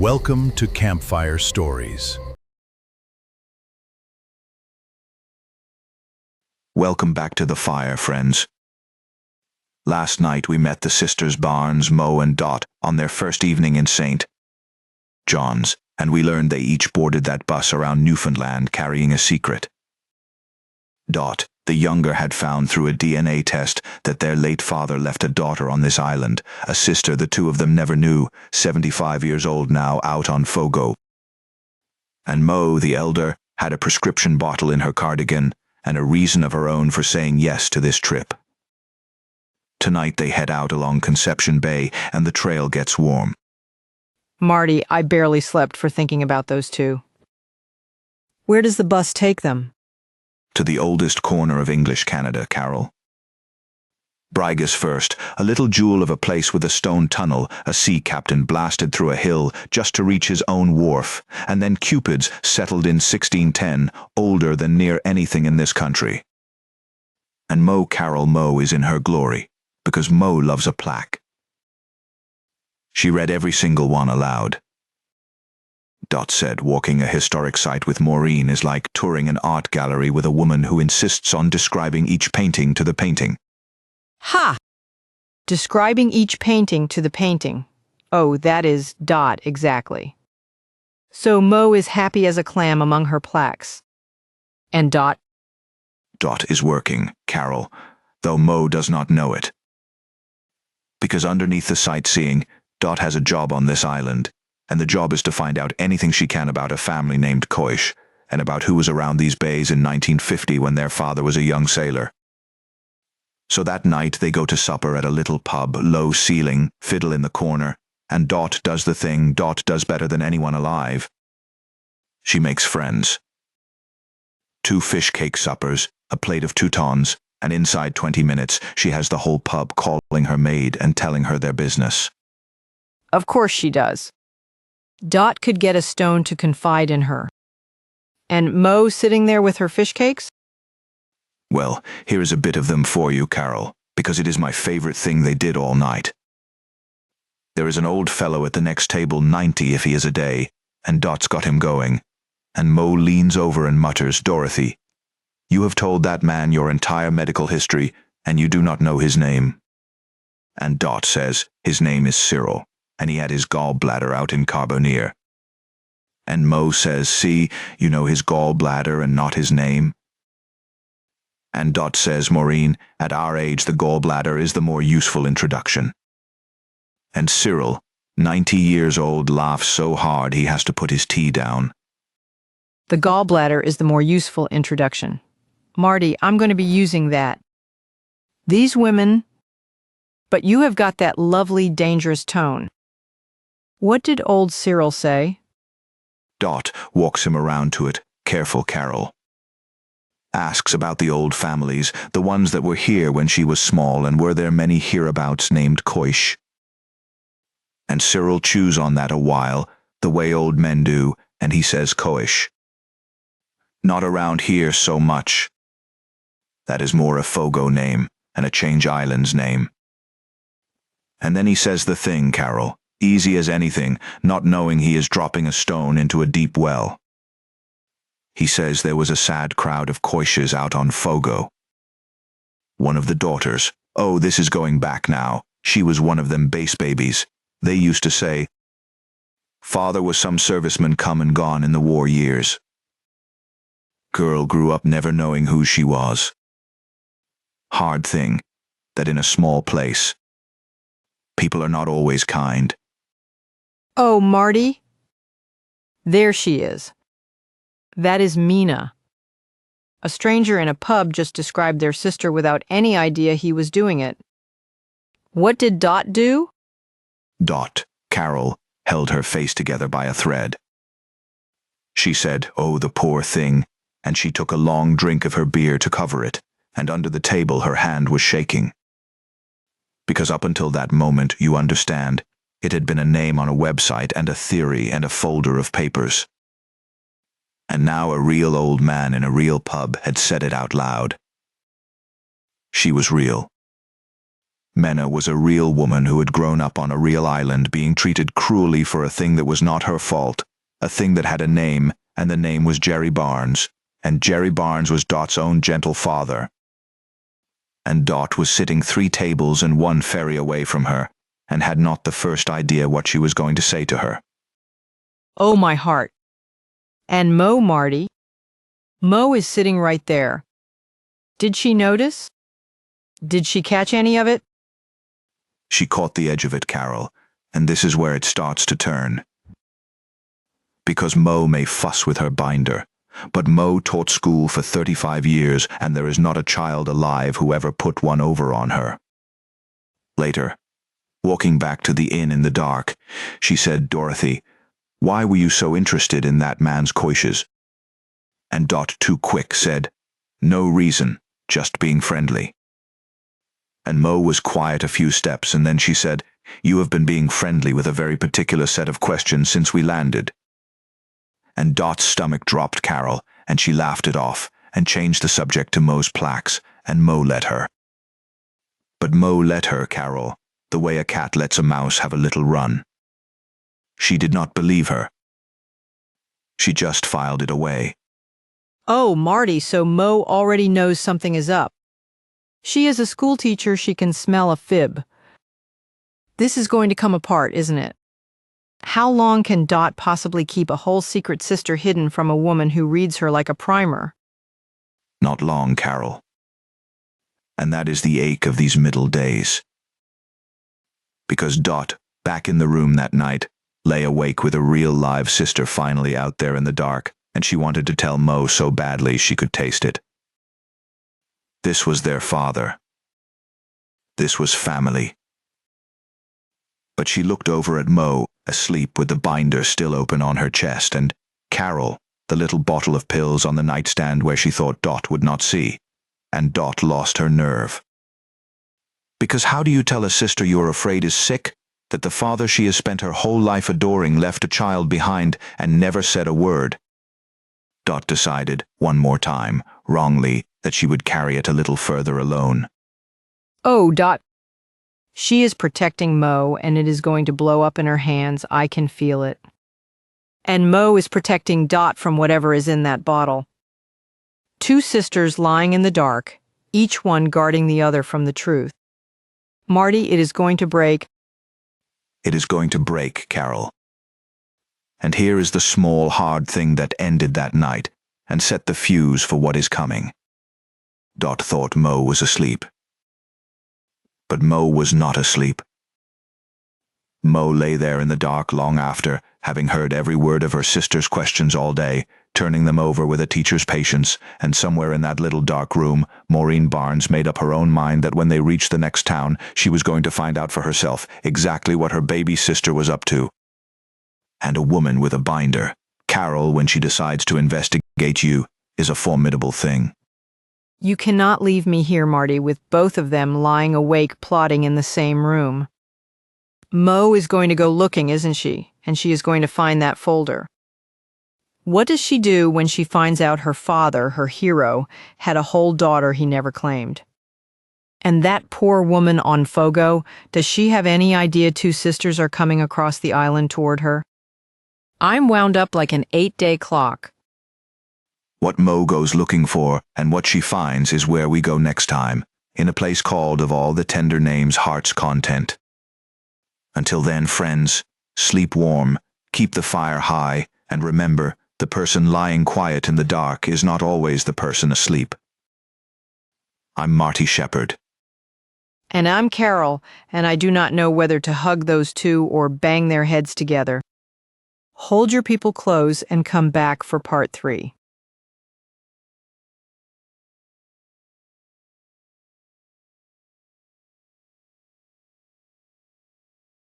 Welcome to Campfire Stories. Welcome back to the fire, friends. Last night we met the sisters Barnes, Moe and Dot on their first evening in St. John's, and we learned they each boarded that bus around Newfoundland carrying a secret. Dot, the younger, had found through a DNA test that their late father left a daughter on this island, a sister the two of them never knew, 75 years old now, out on Fogo. And Moe, the elder, had a prescription bottle in her cardigan and a reason of her own for saying yes to this trip. Tonight they head out along Conception Bay and the trail gets warm. Marty, I barely slept for thinking about those two. Where does the bus take them? To the oldest corner of English Canada, Carol. Brigus first, a little jewel of a place with a stone tunnel, a sea captain blasted through a hill just to reach his own wharf, and then Cupids, settled in 1610, older than near anything in this country. And Moe, Carol, Moe is in her glory, because Moe loves a plaque. She read every single one aloud. Dot said walking a historic site with Maureen is like touring an art gallery with a woman who insists on describing each painting to the painting. Ha! Describing each painting to the painting. Oh, that is Dot, exactly. So Moe is happy as a clam among her plaques. And Dot? Dot is working, Carol, though Moe does not know it. Because underneath the sightseeing, Dot has a job on this island, and the job is to find out anything she can about a family named Coish, and about who was around these bays in 1950 when their father was a young sailor. So that night they go to supper at a little pub, low ceiling, fiddle in the corner, and Dot does the thing Dot does better than anyone alive. She makes friends. 2 fish cake suppers, a plate of Teutons, and inside 20 minutes she has the whole pub calling her maid and telling her their business. Of course she does. Dot could get a stone to confide in her. And Moe sitting there with her fish cakes? Well, here is a bit of them for you, Carol, because it is my favorite thing they did all night. There is an old fellow at the next table, 90 if he is a day, and Dot's got him going. And Moe leans over and mutters, "Dorothy, you have told that man your entire medical history, and you do not know his name." And Dot says, "His name is Cyril, and he had his gallbladder out in Carbonear." And Moe says, "See, you know his gallbladder and not his name." And Dot says, "Maureen, at our age the gallbladder is the more useful introduction." And Cyril, 90 years old, laughs so hard he has to put his tea down. The gallbladder is the more useful introduction. Marty, I'm going to be using that. These women... But you have got that lovely, dangerous tone. What did old Cyril say? Dot walks him around to it. Careful, Carol. Asks about the old families, the ones that were here when she was small, and were there many hereabouts named Coish. And Cyril chews on that a while, the way old men do, and he says Coish. Not around here so much. That is more a Fogo name, and a Change Islands name. And then he says the thing, Carol, easy as anything, not knowing he is dropping a stone into a deep well. He says there was a sad crowd of Coishes out on Fogo. One of the daughters, oh, this is going back now, she was one of them base babies. They used to say, "Father was some serviceman come and gone in the war years." Girl grew up never knowing who she was. Hard thing, that in a small place, people are not always kind. Oh, Marty. There she is. That is Mina. A stranger in a pub just described their sister without any idea he was doing it. What did Dot do? Dot, Carol, held her face together by a thread. She said, "Oh, the poor thing," and she took a long drink of her beer to cover it, and under the table her hand was shaking. Because up until that moment, you understand, it had been a name on a website and a theory and a folder of papers. And now a real old man in a real pub had said it out loud. She was real. Mina was a real woman who had grown up on a real island, being treated cruelly for a thing that was not her fault, a thing that had a name, and the name was Jerry Barnes, and Jerry Barnes was Dot's own gentle father. And Dot was sitting 3 tables and 1 ferry away from her, and had not the first idea what she was going to say to her. Oh, my heart. And Moe, Marty. Moe is sitting right there. Did she notice? Did she catch any of it? She caught the edge of it, Carol, and this is where it starts to turn. Because Moe may fuss with her binder, but Moe taught school for 35 years, and there is not a child alive who ever put one over on her. Later, walking back to the inn in the dark, she said, "Dorothy, why were you so interested in that man's coishes?" And Dot, too quick, said, "No reason, just being friendly." And Moe was quiet a few steps, and then she said, "You have been being friendly with a very particular set of questions since we landed." And Dot's stomach dropped, Carol, and she laughed it off, and changed the subject to Moe's plaques, and Moe let her. But Moe let her, Carol, the way a cat lets a mouse have a little run. She did not believe her. She just filed it away. Oh, Marty, so Moe already knows something is up. She is a schoolteacher, she can smell a fib. This is going to come apart, isn't it? How long can Dot possibly keep a whole secret sister hidden from a woman who reads her like a primer? Not long, Carol. And that is the ache of these middle days. Because Dot, back in the room that night, lay awake with a real live sister finally out there in the dark, and she wanted to tell Moe so badly she could taste it. This was their father. This was family. But she looked over at Moe, asleep with the binder still open on her chest, and Carol, the little bottle of pills on the nightstand where she thought Dot would not see, and Dot lost her nerve. Because how do you tell a sister you're afraid is sick, that the father she has spent her whole life adoring left a child behind and never said a word? Dot decided, one more time, wrongly, that she would carry it a little further alone. Oh, Dot. She is protecting Moe, and it is going to blow up in her hands. I can feel it. And Moe is protecting Dot from whatever is in that bottle. 2 sisters lying in the dark, each one guarding the other from the truth. Marty, it is going to break. It is going to break, Carol. And here is the small, hard thing that ended that night and set the fuse for what is coming. Dot thought Moe was asleep. But Moe was not asleep. Moe lay there in the dark long after, having heard every word of her sister's questions all day, turning them over with a teacher's patience, and somewhere in that little dark room, Maureen Barnes made up her own mind that when they reached the next town, she was going to find out for herself exactly what her baby sister was up to. And a woman with a binder, Carol, when she decides to investigate you, is a formidable thing. You cannot leave me here, Marty, with both of them lying awake plotting in the same room. Moe is going to go looking, isn't she? And she is going to find that folder. What does she do when she finds out her father, her hero, had a whole daughter he never claimed? And that poor woman on Fogo, does she have any idea 2 sisters are coming across the island toward her? I'm wound up like an 8-day clock. What Moe goes looking for, and what she finds, is where we go next time, in a place called, of all the tender names, Heart's Content. Until then, friends, sleep warm, keep the fire high, and remember, the person lying quiet in the dark is not always the person asleep. I'm Marty Shepherd. And I'm Carol, and I do not know whether to hug those 2 or bang their heads together. Hold your people close and come back for part 3.